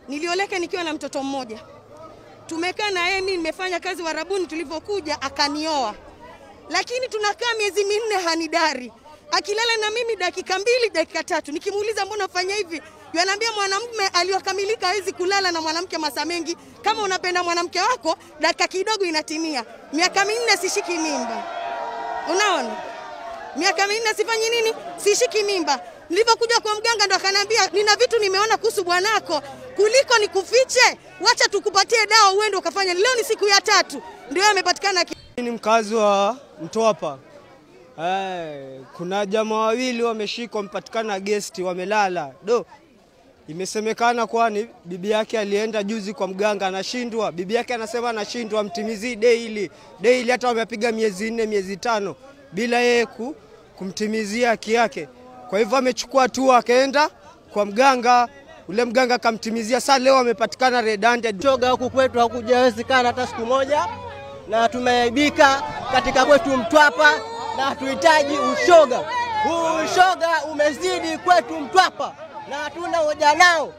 Nilioleka nikiwa na mtoto mmoja. Tumekaa na yeye, mimi nimefanya kazi Warabuni, tulivyokuja akanioa. Lakini tunakaa miezi 4 hanidari. Akilala na mimi dakika 2, dakika 3. Nikimuuliza mbona ufanya hivi? Yanaambia mwanamume aliyokamilika hawezi kulala na mwanamke masaa mengi. Kama unapenda mwanamke wako, dakika kidogo inatimia. Miaka 4 sishiki mimba. Unaona? Miaka 4 sifanyi nini? Sishiki mimba. Nilipokuja kwa mganga ndo akaniambia nina vitu nimeona kuhusu bwanako, kuliko nikufiche, wacha tukupatie dawa uende ukafanya. Leo ni siku ya 3 ndio amepatikana. Ni mkazi wa Mtwapa. Kuna jamaa wawili wameshikwa, mpatikana guest, wamelala. Imesemekana kwani bibi yake alienda juzi kwa mganga, anashindwa. Bibi yake anasema anashindwa mtimizi daily hata wamepiga miezi 4 miezi 5 bila yeye kumtimizia haki yake. Kwa hivyo amechukua hatua akaenda kwa mganga, ule mganga akamtimizia. Sasa leo amepatikana red-handed. Shoga huku kwetu hakujawezekana hata siku moja, na tumeaibika katika kwetu Mtwapa na tuhitaji ushoga. Ushoga umezidi kwetu Mtwapa na hatuna hoja nao.